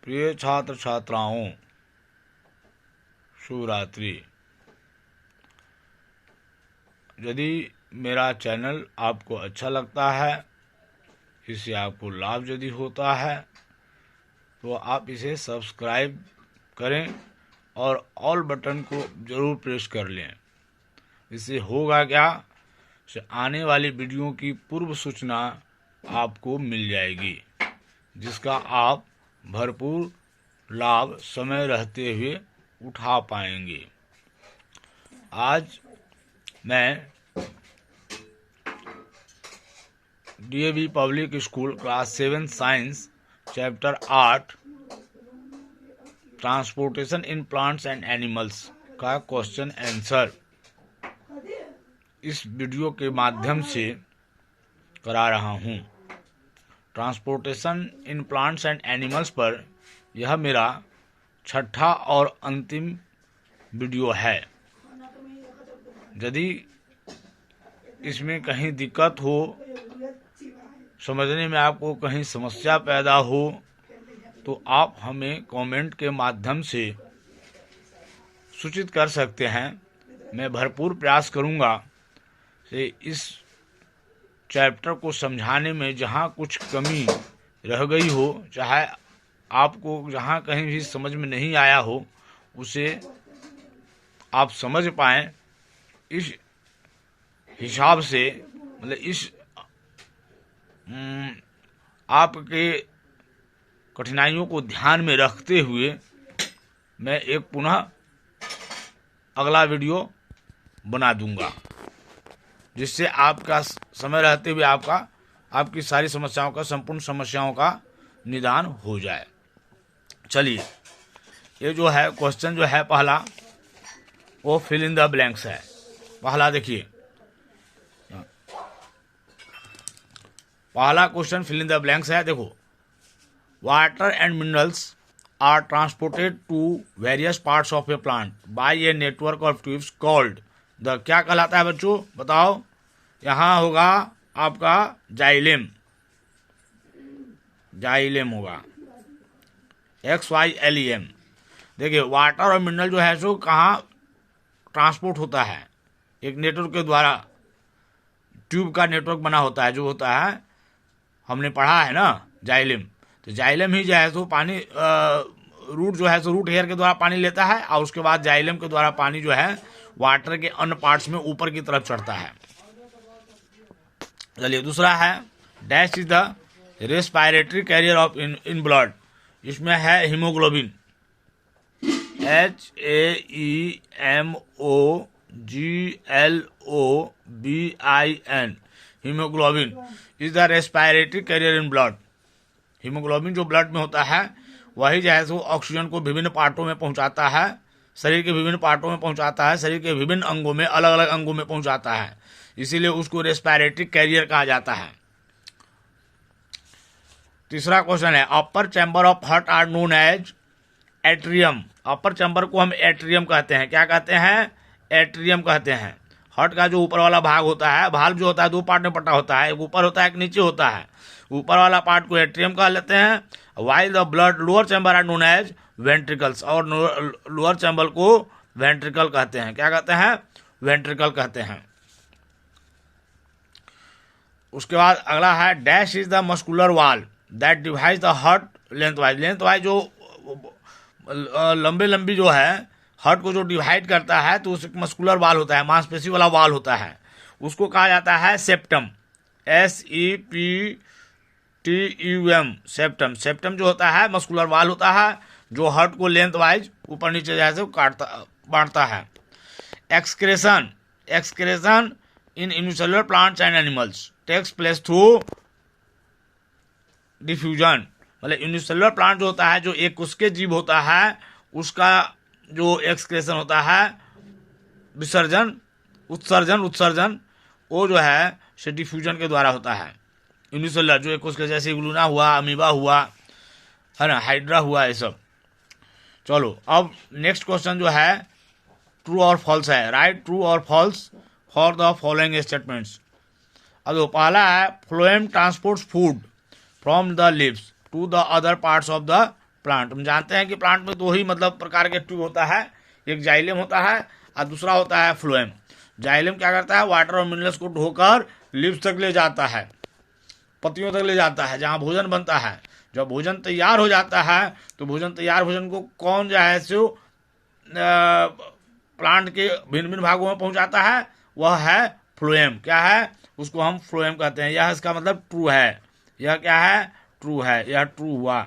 प्रिय छात्र छात्राओं, शुभ रात्रि। यदि मेरा चैनल आपको अच्छा लगता है, इससे आपको लाभ यदि होता है, तो आप इसे सब्सक्राइब करें और ऑल बटन को ज़रूर प्रेस कर लें। इससे होगा क्या, से आने वाली वीडियो की पूर्व सूचना आपको मिल जाएगी, जिसका आप भरपूर लाभ समय रहते हुए उठा पाएंगे। आज मैं DAV public school class 7 science chapter 8 transportation in plants and animals का क्वेश्चन आंसर इस वीडियो के माध्यम से करा रहा हूँ। Transportation in plants and animals पर यह मेरा छठा और अंतिम वीडियो है। यदि इसमें कहीं दिक्कत हो, समझने में आपको कहीं समस्या पैदा हो, तो आप हमें कमेंट के माध्यम से सूचित कर सकते हैं। मैं भरपूर प्रयास करूंगा कि इस चैप्टर को समझाने में जहां कुछ कमी रह गई हो, चाहे आपको जहां कहीं भी समझ में नहीं आया हो, उसे आप समझ पाएं। इस हिसाब से मतलब इस आपके कठिनाइयों को ध्यान में रखते हुए मैं एक पुनः अगला वीडियो बना दूंगा, जिससे आपका समय रहते हुए आपकी सारी समस्याओं का, संपूर्ण समस्याओं का निदान हो जाए। चलिए, ये जो है क्वेश्चन जो है पहला, वो फिल इन द ब्लैंक्स है। पहला देखिए, पहला question fill in the blanks है। देखो, water and minerals are transported to various parts of a plant by a network of tubes called the, क्या कहलाता है बच्चों, बताओ। यहाँ होगा आपका जाइलेम, जाइलेम होगा, XYLEM। देखिए, वाटर और मिनरल जो है सो कहाँ ट्रांसपोर्ट होता है, एक नेटवर्क के द्वारा, ट्यूब का नेटवर्क बना होता है, जो होता है, हमने पढ़ा है ना, जाइलेम। तो जाइलेम ही जो है सो पानी, रूट जो है सो रूट हेयर के द्वारा पानी लेता है, और उसके बाद जाइलेम के द्वारा पानी जो है वाटर के अन्य पार्ट्स में ऊपर की तरफ चढ़ता है। चलिए, दूसरा है, dash is the respiratory carrier of in blood. इसमें है haemoglobin, HAEMOGLOBIN। Haemoglobin is the respiratory carrier in blood. Haemoglobin जो ब्लड में होता है, वही जो है सो ऑक्सीजन को विभिन्न पार्टों में पहुंचाता है, शरीर के विभिन्न पार्टों में पहुंचाता है, शरीर के विभिन्न अंगों में, अलग अलग अंगों में पहुंचाता है, इसीलिए उसको रेस्पिरेटरी कैरियर कहा जाता है। तीसरा क्वेश्चन है, upper chamber of heart are known as atrium. Upper chamber को हम एट्रियम कहते हैं। क्या कहते हैं? एट्रियम कहते हैं। हार्ट का जो ऊपर वाला भाग होता है, भाल्व जो होता है, दो पार्ट में बटा होता है, एक ऊपर होता है, एक नीचे होता है। ऊपर वाला पार्ट को एट्रियम कह लेते हैं, while the blood lower chamber are known as ventricles. और लोअर चैम्बर को वेंट्रिकल कहते हैं। क्या कहते हैं? वेंट्रिकल कहते हैं। उसके बाद अगला है, डैश इज द मस्कुलर वाल that divides the heart length wise. Length wise जो लंबे लंबी जो है हार्ट को जो डिवाइड करता है, तो उस मस्कुलर वाल होता है, मांसपेशी वाला वाल होता है, उसको कहा जाता है सेप्टम। SEPTUM, septum. सेप्टम जो होता है मस्कुलर वाल होता है, जो हार्ट को लेंथ वाइज ऊपर नीचे जैसे बांटता है। Excretion, excretion in unicellular plants and animals takes place through diffusion. मतलब यूनिसेलुलर प्लांट जो होता है, जो एक उसके जीव होता है, उसका जो एक्सक्रेशन होता है, विसर्जन, उत्सर्जन, वो जो है से डिफ्यूजन के द्वारा होता है। यूनिसेलुलर जो एक उसके जैसे ग्लूना हुआ, अमीबा हुआ, है ना, हाइड्रा हुआ, ये सब। चलो, अब नेक्स्ट क्वेश्चन जो है ट्रू और फॉल्स है। राइट ट्रू और false for the following statements. अब पहला है, phloem transports food from the leaves to the other parts of the plant. हम जानते हैं कि प्लांट में दो ही मतलब प्रकार के ट्यूब होता है, एक जाइलम होता है और दूसरा होता है फ्लोएम। जाइलम क्या करता है, वाटर और मिनरल्स को ढोकर लीव्स तक ले जाता है, पत्तियों तक ले जाता है, जहाँ भोजन बनता है। जब भोजन तैयार हो जाता है तो भोजन को कौन जो है सो प्लांट के भिन्न भिन्न भागों में पहुंचाता है, वह है फ्लोएम। क्या है, उसको हम फ्लोएम कहते हैं। यह इसका मतलब ट्रू है। यह क्या है, ट्रू है, यह ट्रू हुआ।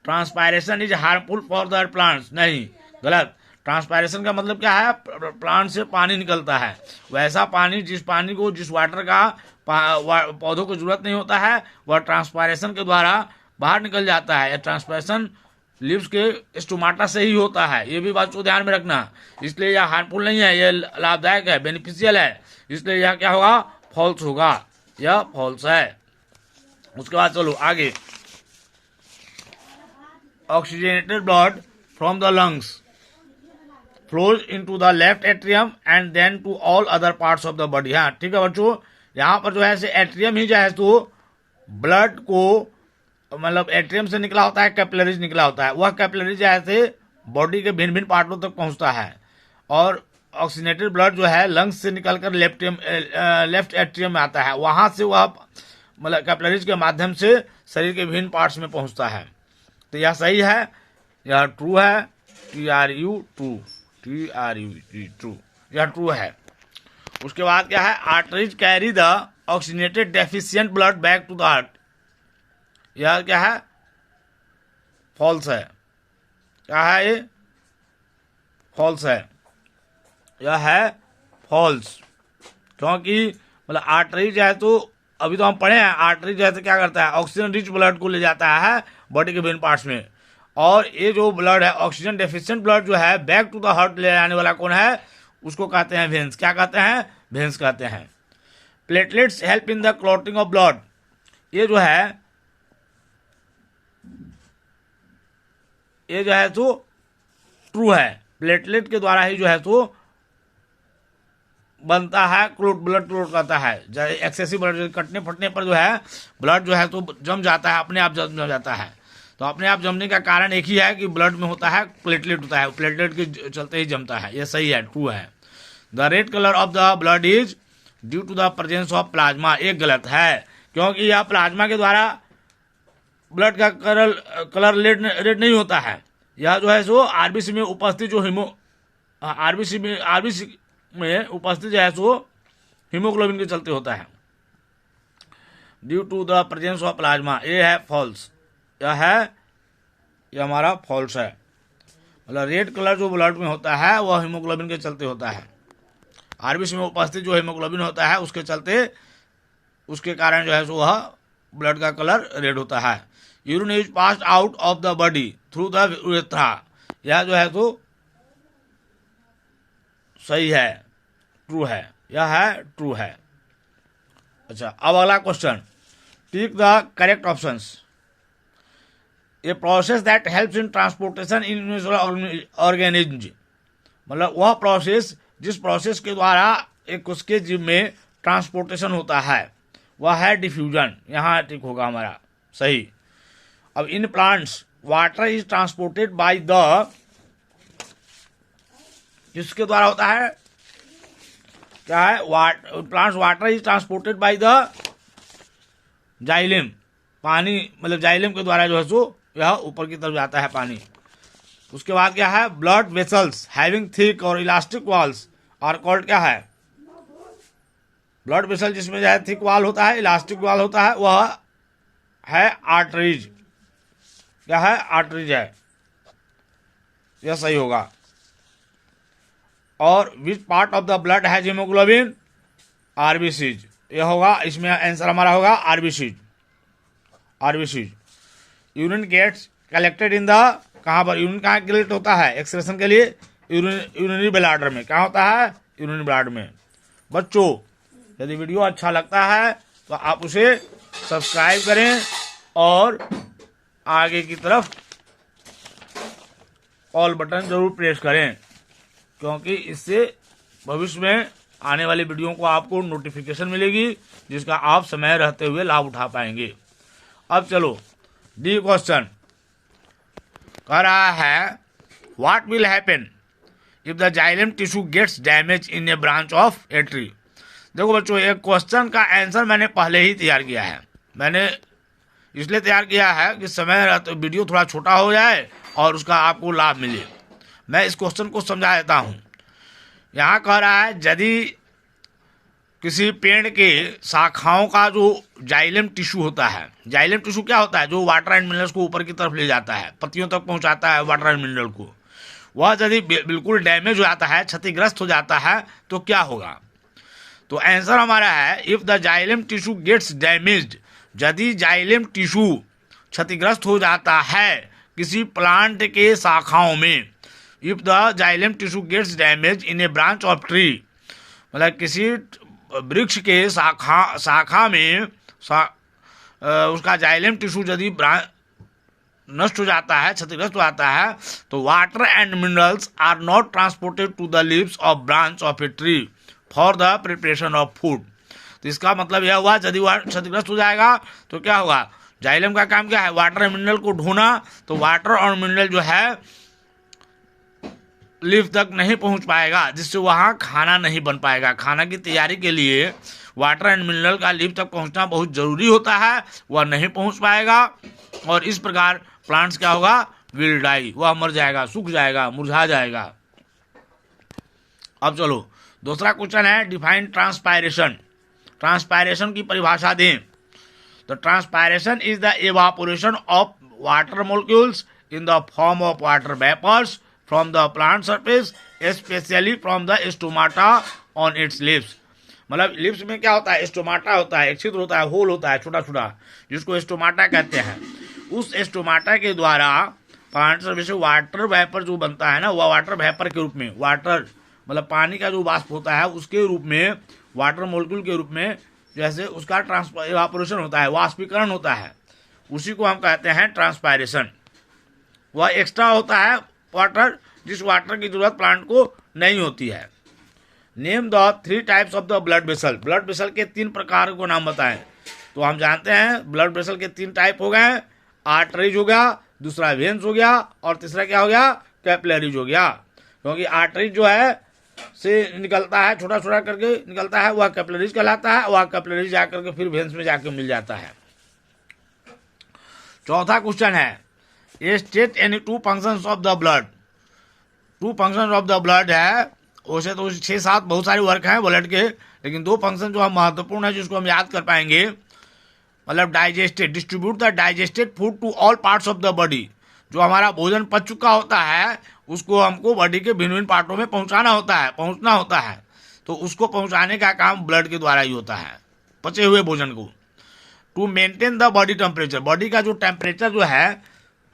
Transpiration is harmful for the plants, नहीं, गलत। ट्रांसपायरेशन का मतलब क्या है, प्लांट से पानी निकलता है, वैसा पानी जिस वाटर का पौधों को जरूरत नहीं होता है, वह ट्रांसपायरेशन के द्वारा बाहर निकल जाता है। यह ट्रांसपायरेशन लीव्स के स्टोमाटा से ही होता है, ये भी बात को ध्यान में रखना। इसलिए यह हार्मफुल नहीं है, यह लाभदायक है, बेनिफिशियल है। इसलिए यह क्या होगा, फॉल्स होगा, यह फॉल्स है। उसके बाद चलो आगे। Oxygenated blood from the lungs flows into the left atrium and then to all other parts of the body. हाँ ठीक है बच्चों, यहाँ पर जो है एट्रियम ही जो है तो ब्लड को मतलब एट्रियम से निकला होता है, कैपिलरीज निकला होता है, वह कैपिलरीज जो है बॉडी के भिन्न भिन्न पार्टों तक पहुंचता है। और ऑक्सीजनेटेड ब्लड जो है लंग्स से निकलकर लेफ्ट एट्रियम में आता है, वहां से वह मतलब कैपिलरीज के माध्यम से शरीर के विभिन्न पार्ट्स में पहुंचता है। तो यह सही है, यह ट्रू है, TRU ट्रू, TRU ट्रू, यह ट्रू है। उसके बाद क्या है, arteries carry the oxygenated deficient blood back to the heart. यह क्या है, फॉल्स है। क्या है ये, फॉल्स है, यह है फॉल्स। क्योंकि मतलब आर्टरी जो है तो अभी तो हम पढ़े हैं, आर्टरी जो है तो क्या करता है, ऑक्सीजन रिच ब्लड को ले जाता है बॉडी के विभिन्न पार्ट्स में। और ये जो ब्लड है, ऑक्सीजन डेफिशिएंट ब्लड जो है बैक टू द हार्ट ले जाने वाला कौन है, उसको कहते हैं वेन्स। क्या कहते हैं, वेन्स कहते हैं। Platelets help in the clotting of blood. ये जो है तो ट्रू है, प्लेटलेट के द्वारा ही जो है तो बनता है, ब्लड क्लोट करता है। एक्सेसिव ब्लड कटने फटने पर जो है ब्लड जो है तो जम जाता है, अपने आप जम जाता है। तो अपने आप जमने का कारण एक ही है कि ब्लड में होता है प्लेटलेट होता है, प्लेटलेट के चलते ही जमता है। यह सही है, ट्रू है। The red colour of the blood is due to the presence of plasma. एक गलत है, क्योंकि यह प्लाज्मा के द्वारा ब्लड का कलर रेड नहीं होता है। यह जो है सो आरबीसी में उपस्थित जो आरबीसी में उपस्थित जो है सो हीमोग्लोबिन के चलते होता है, due to the presence of plasma. ये है फॉल्स, यह हमारा फॉल्स है। मतलब रेड कलर जो ब्लड में होता है वह हीमोग्लोबिन के चलते होता है। आरबीसी में उपस्थित जो हीमोग्लोबिन होता है उसके चलते, उसके कारण जो है सो वह ब्लड का कलर रेड होता है। Urine is passed out of the body through the urethra. यह जो है तो सही है, ट्रू है, यह है ट्रू है। अच्छा, अब अगला question, tick the correct options. A process that helps in transportation in universal organism. मतलब वह प्रोसेस जिस प्रोसेस के द्वारा एक उसके जीव में ट्रांसपोर्टेशन होता है वह है डिफ्यूजन। यहाँ टिक होगा हमारा सही। अब in plants water is transported by the, किसके द्वारा होता है, क्या है, plants water is transported by the xylem. पानी मतलब जाइलम के द्वारा जो है सो यह ऊपर की तरफ जाता है पानी। उसके बाद क्या है, ब्लड वेसल्स हैविंग थिक और इलास्टिक वॉल्स आर कॉल्ड। क्या है, ब्लड वेसल जिसमें जो है थिक वॉल होता है, इलास्टिक वॉल होता है, वह है आर्टरीज। क्या है, आर्टरीज है, यह सही होगा। और which part of the blood has haemoglobin, RBCs. यह होगा, इसमें आंसर हमारा होगा RBCs, RBCs. Urine gets collected in the, कहाँ पर यूरिन कहाँ कलेक्ट होता है एक्सक्रेशन के लिए, यूरिनरी ब्लैडर में। कहाँ होता है, यूरिनरी ब्लैडर में। बच्चों यदि वीडियो अच्छा लगता है तो आप उसे सब्सक्राइब करें और आगे की तरफ ऑल बटन जरूर प्रेस करें, क्योंकि इससे भविष्य में आने वाली वीडियो को आपको नोटिफिकेशन मिलेगी जिसका आप समय रहते हुए लाभ उठा पाएंगे। अब चलो डी क्वेश्चन, कह रहा है what will happen if the xylem tissue gets damage in a branch of a tree. देखो बच्चों, एक क्वेश्चन का आंसर मैंने पहले ही तैयार किया है। मैंने इसलिए तैयार किया है कि समय तो वीडियो थोड़ा छोटा हो जाए और उसका आपको लाभ मिले। मैं इस क्वेश्चन को समझा देता हूँ। यहाँ कह रहा है यदि किसी पेड़ के शाखाओं का जो जाइलम टिश्यू होता है, जाइलम टिश्यू क्या होता है, जो वाटर एंड मिनरल्स को ऊपर की तरफ ले जाता है, पत्तियों तक पहुँचाता है वाटर एंड मिनरल को, वह यदि बिल्कुल डैमेज हो जाता है, क्षतिग्रस्त हो जाता है, तो क्या होगा। तो आंसर हमारा है if the xylem tissue gets damaged, यदि जाइलम टिश्यू क्षतिग्रस्त हो जाता है किसी प्लांट के शाखाओं में, if the xylem tissue gets damage in a branch of tree, मतलब किसी वृक्ष के शाखा में उसका जाइलम टिश्यू यदि नष्ट हो जाता है, क्षतिग्रस्त हो जाता है, तो water and minerals are not transported to the leaves of branch of a tree for the preparation of food. तो इसका मतलब यह हुआ यदि वह क्षतिग्रस्त हो जाएगा तो क्या होगा, जाइलम का काम क्या है, वाटर एंड मिनरल को ढोना, तो वाटर और मिनरल जो है लीफ तक नहीं पहुंच पाएगा, जिससे वहाँ खाना नहीं बन पाएगा। खाना की तैयारी के लिए वाटर एंड मिनरल का लीफ तक पहुंचना बहुत जरूरी होता है, वह नहीं पहुंच पाएगा और इस प्रकार प्लांट्स क्या होगा, विल डाई, वह मर जाएगा, सूख जाएगा, मुरझा जाएगा। अब चलो दूसरा क्वेश्चन है डिफाइन ट्रांसपायरेशन। ट्रांसपायरेशन की परिभाषा दें। तो transpiration is the evaporation of water molecules in the form of water vapours from the plant surface specially from the stomata on its lips. मतलब लिप्स में क्या होता है, स्टोमाटा होता है, एक छिद्र होता है, होल होता है छोटा छोटा, जिसको स्टोमाटा कहते हैं। उस स्टोमाटा के द्वारा प्लांट सरफेस से वाटर वेपर जो बनता है ना, वह वाटर वेपर के रूप में, वाटर मतलब पानी का जो वाष्प होता है उसके रूप में, वाटर मोलिक्यूल के रूप में, जैसे उसका इवापोरेशन होता है, वाष्पीकरण होता है, उसी को हम कहते हैं ट्रांसपायरेशन। वह एक्स्ट्रा होता है वाटर, जिस वाटर की जरूरत प्लांट को नहीं होती है। Name the 3 types of the blood vessel. Blood vessel के 3 प्रकार को नाम बताएं। तो हम जानते हैं ब्लड वेसल के 3 टाइप हो गए, आर्टरीज हो गया, दूसरा वेन्स हो गया और तीसरा क्या हो गया, कैपिलरीज हो गया। क्योंकि आर्टरीज जो है से निकलता है, छोटा छोटा करके निकलता है, वह कैपिलरीज कहलाता है, वह कैपिलरीज जाकर के फिर वेन्स में जाकर मिल जाता है। चौथा क्वेश्चन है ये state any 2 functions of the blood. 2 functions of the blood है, वैसे तो 6-7 बहुत सारे वर्क हैं ब्लड के, लेकिन 2 फंक्शन जो हम महत्वपूर्ण है जिसको हम याद कर पाएंगे, मतलब digested, distribute the digested food to all parts of the body. जो हमारा भोजन पच चुका होता है उसको हमको बॉडी के भिन्न भिन्न पार्टों में पहुंचना होता है, तो उसको पहुंचाने का काम ब्लड के द्वारा ही होता है, पचे हुए भोजन को। To maintain the body temperature, body का जो टेम्परेचर जो है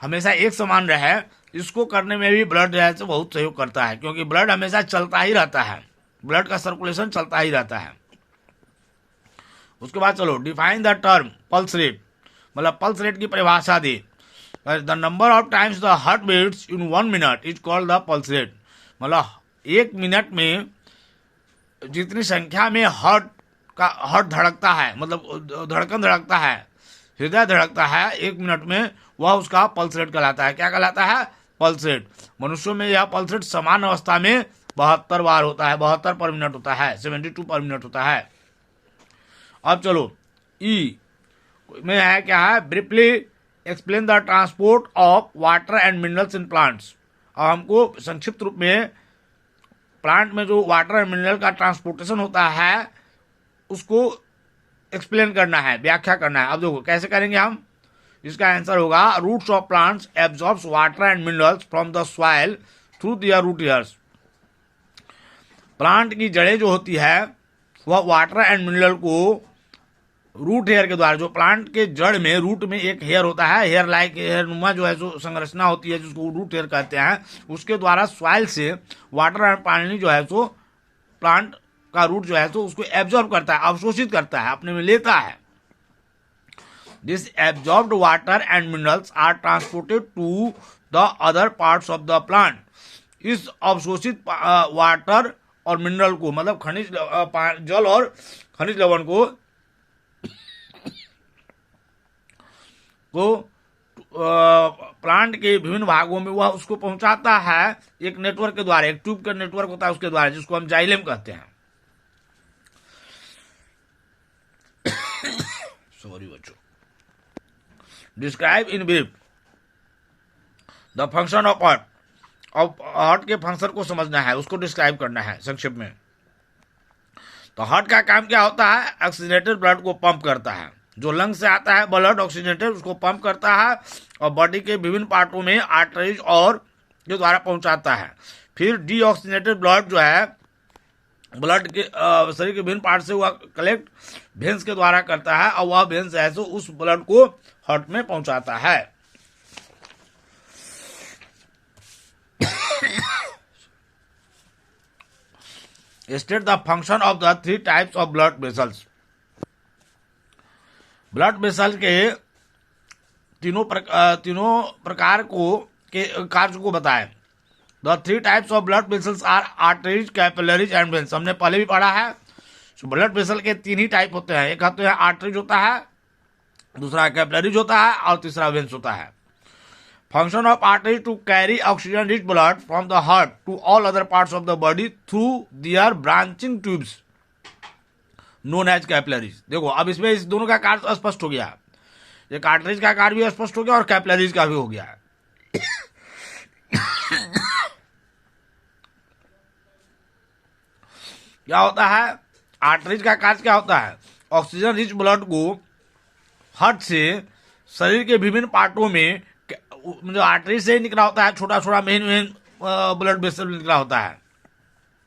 हमेशा एक समान रहे, इसको करने में भी ब्लड जो है तो बहुत सहयोग करता है, क्योंकि ब्लड हमेशा चलता ही रहता है, ब्लड का सर्कुलेशन चलता ही रहता है। उसके बाद चलो define the term pulse rate, मतलब पल्स रेट की परिभाषा दी। The number of times the heart beats in 1 minute is called the pulse rate. मतलब 1 मिनट में जितनी संख्या में हार्ट धड़कता है, मतलब धड़कन धड़कता है, हृदय धड़कता है 1 मिनट में, वह उसका पल्स रेट कहलाता है। क्या कहलाता है, पल्स रेट। मनुष्यों में यह पल्स रेट समान अवस्था में 72 बार होता है, 72 पर मिनट होता है, 72 पर मिनट होता है। अब चलो ई में है क्या है, briefly explain the transport of water and minerals in plants. अब हमको संक्षिप्त रूप में प्लांट में जो वाटर एंड मिनरल का ट्रांसपोर्टेशन होता है उसको एक्सप्लेन करना है, व्याख्या करना है। अब देखो कैसे करेंगे हम, इसका आंसर होगा roots of plants absorbs water and minerals from the soil through their root hairs. Plant की जड़ें जो होती है वह वाटर एंड मिनरल को रूट हेयर के द्वारा, जो प्लांट के जड़ में रूट में एक हेयर होता है, हेयर लाइक हेयर नुमा जो है जो संरचना होती है जिसको रूट हेयर कहते हैं, उसके द्वारा सॉइल से वाटर एंड पानी जो है तो प्लांट का रूट जो है तो उसको एब्जॉर्ब करता है, अवशोषित करता है, अपने में लेता है। This absorbed water and minerals are transported to the other parts of the plant. इस अवशोषित वाटर और मिनरल को, मतलब खनिज जल और खनिज लवण को प्लांट के विभिन्न भागों में वह उसको पहुंचाता है एक नेटवर्क के द्वारा, एक ट्यूब का नेटवर्क होता है उसके द्वारा, जिसको हम जाइलेम कहते हैं। सॉरी बच्चों। Describe in brief the function of heart. अब हार्ट के फंक्शन को समझना है, उसको डिस्क्राइब करना है संक्षेप में। तो हार्ट का काम क्या होता है? ऑक्सीजनेटेड ब्लड को पंप करता है। जो लंग से आता है ब्लड ऑक्सीजनेटेड, उसको पंप करता है और बॉडी के विभिन्न पार्टों में आर्टरीज और के द्वारा पहुंचाता है। फिर डीऑक्सीजनेटेड ब्लड जो है ब्लड के शरीर के विभिन्न पार्ट से वह कलेक्ट वेन्स के द्वारा करता है और वह वेन्स है तो उस ब्लड को हार्ट में पहुंचाता है। State the function of the 3 types of blood vessels. Blood vessel के तीनों प्रकार को के कार्य को बताएं। The 3 types of blood vessels are arteries, capillaries and veins. हमने पहले भी पढ़ा है। ब्लड वेसल के 3 ही टाइप होते हैं। एक होता है आर्टरीज होता है, दूसरा कैपिलरीज होता है और तीसरा वेन्स होता है। Function of arteries to carry oxygen rich blood from the heart to all other parts of the body through their branching tubes known as capillaries. देखो अब इसमें इस दोनों का कार्य स्पष्ट हो गया। एक आर्टरीज का कार्य भी स्पष्ट हो गया और कैपिलरीज का भी हो गया। क्या होता है? आर्टरीज का कार्य क्या होता है? ऑक्सीजन रिच ब्लड को हार्ट से शरीर के विभिन्न पार्टों में, जो आर्टरी से निकला होता है, छोटा छोटा महीन ब्लड वेसल निकला होता है।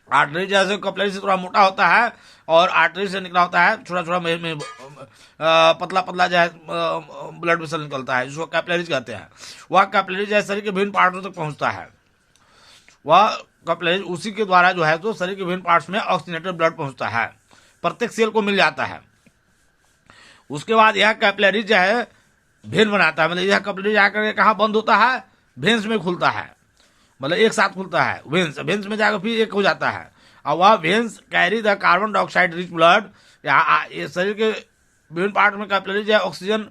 आर्टरी जैसे कैपिलरी से थोड़ा मोटा होता है और आर्टरी से निकला होता है छोटा छोटा महीन पतला पतला जो है ब्लड वेसल निकलता है, जिसको कैपिलरीज कहते हैं। वह कैपिलरी जैसे शरीर के विभिन्न पार्टों तक पहुंचता है। वह कैपिलरीज उसी के द्वारा जो है तो शरीर के विभिन्न पार्ट्स में ऑक्सीजनेटेड ब्लड पहुंचता है, प्रत्येक सेल को मिल जाता है। उसके बाद यह कैपिलरीज जो है वेन बनाता है, मतलब यह कैपिलरी जाकर कहाँ बंद होता है? वेन्स में खुलता है, मतलब एक साथ खुलता है। वेन्स में जाकर फिर एक हो जाता है और वह veins carry the carbon dioxide rich blood. यहाँ शरीर के विभिन्न पार्ट में कैपिलरी जो है ऑक्सीजन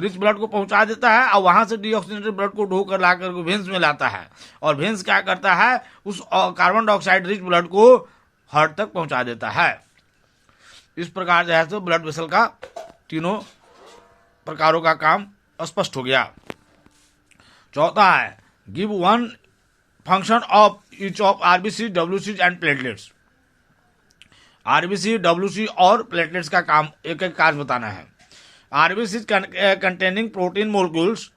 रिच ब्लड को पहुंचा देता है और वहां से डीऑक्सीजनेटेड ब्लड को ढो कर लाकर वेन्स में लाता है और वेन्स क्या करता है? उस कार्बन डाइऑक्साइड रिच ब्लड को हार्ट तक पहुंचा देता है। इस प्रकार जो है तो ब्लड वेसल का तीनों प्रकारों का काम स्पष्ट हो गया। चौथा है give one function of each of RBC, WC and platelets. RBC, WC और प्लेटलेट्स का काम एक एक कार्य बताना है। RBC containing protein molecules,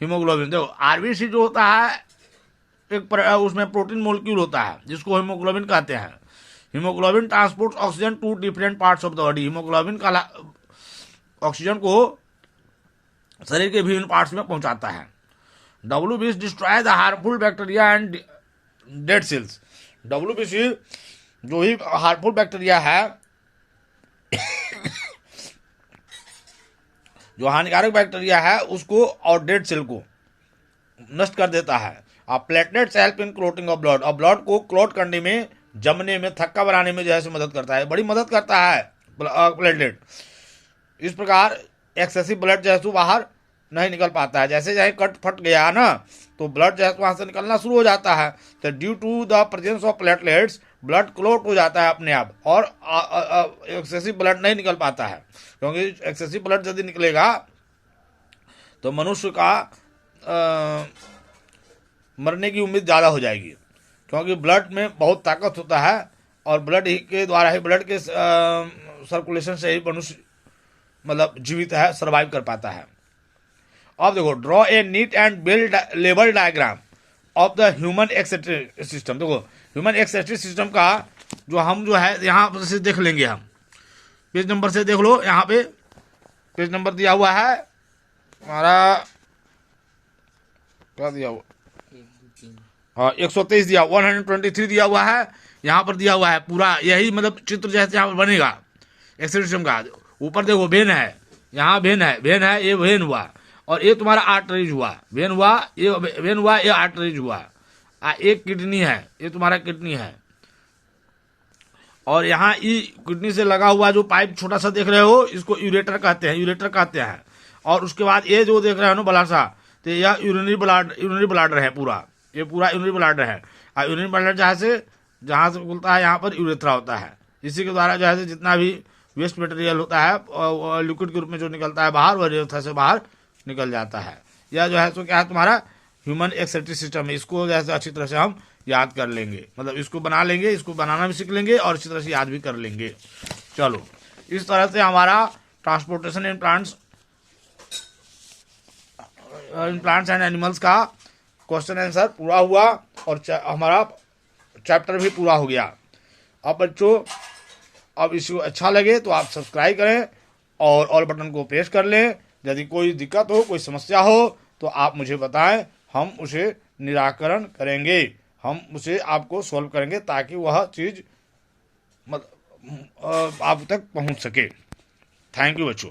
haemoglobin. देखो आरबीसी जो होता है उसमें प्रोटीन मोलिक्यूल होता है जिसको हीमोग्लोबिन कहते हैं। Haemoglobin transport oxygen to different parts of the body. Haemoglobin का ऑक्सीजन को शरीर के विभिन्न पार्ट्स में पहुंचाता है। WBC destroy the harmful bacteria and dead cells. WBC जो ही हार्मफुल बैक्टीरिया है जो हानिकारक बैक्टीरिया है उसको और डेड सेल को नष्ट कर देता है। और platelets help in clotting of blood. और ब्लड को क्लोट करने में, जमने में, थक्का बनाने में जैसे मदद करता है, बड़ी मदद करता है प्लेटलेट। इस प्रकार एक्सेसिव ब्लड जैसे बाहर नहीं निकल पाता है। जैसे जैसे कट फट गया ना तो ब्लड जैसे वहां से निकलना शुरू हो जाता है। तो due to the presence of platelets blood clot हो जाता है अपने आप और एक्सेसिव ब्लड नहीं निकल पाता है, क्योंकि एक्सेसिव ब्लड यदि निकलेगा तो मनुष्य का मरने की उम्मीद ज़्यादा हो जाएगी, क्योंकि ब्लड में बहुत ताकत होता है और ब्लड ही के द्वारा ही, ब्लड के सर्कुलेशन से ही मनुष्य मतलब जीवित है, सर्वाइव कर पाता है। अब देखो draw a neat and well label diagram of the human excretory system. देखो ह्यूमन एक्सक्रीटरी सिस्टम का जो हम जो है यहाँ से देख लेंगे, हम पेज नंबर से देख लो। यहाँ पे पेज नंबर दिया हुआ है हमारा, क्या दिया हुआ? हाँ 123 दिया, 123 दिया हुआ है। यहाँ पर दिया हुआ है पूरा यही, मतलब चित्र जैसे यहाँ पर बनेगा एक्सक्रीटरी सिस्टम का। ऊपर देखो वेन है, यहाँ वेन है, ये वेन हुआ और ये तुम्हारा आर्टरीज हुआ, वेन हुआ, ये वेन हुआ, ये आर्टरीज हुआ। एक किडनी है, ये तुम्हारा किडनी है। और यहाँ किडनी से लगा हुआ जो पाइप छोटा सा देख रहे हो, इसको यूरेटर कहते हैं, और उसके बाद ये जो देख रहे हो ना बड़ा सा, तो यह यूरिनरी ब्लाडर है पूरा, ये पूरा यूरिनरी ब्लाडर है। और यूरिनरी ब्लाडर जहाँ से खुलता है यहाँ पर यूरेथ्रा होता है। इसी के द्वारा जो है जितना भी वेस्ट मटेरियल होता है लिक्विड के रूप में जो निकलता है बाहर, वह यूरेथ्रा से बाहर निकल जाता है। यह जो है सो क्या है तुम्हारा ह्यूमन एक्सक्रीटरी सिस्टम है। इसको जैसे अच्छी तरह से हम याद कर लेंगे, मतलब इसको बना लेंगे, इसको बनाना भी सीख लेंगे और अच्छी तरह से याद भी कर लेंगे। चलो, इस तरह से हमारा transportation in plants and animals का क्वेश्चन आंसर पूरा हुआ और हमारा चैप्टर भी पूरा हो गया। अब बच्चों, अब इसको अच्छा लगे तो आप सब्सक्राइब करें और ऑल बटन को प्रेस कर लें। यदि कोई दिक्कत हो, कोई समस्या हो तो आप मुझे बताएं, हम उसे निराकरण करेंगे, हम उसे आपको सॉल्व करेंगे ताकि वह चीज़ आप तक पहुंच सके। थैंक यू बच्चों।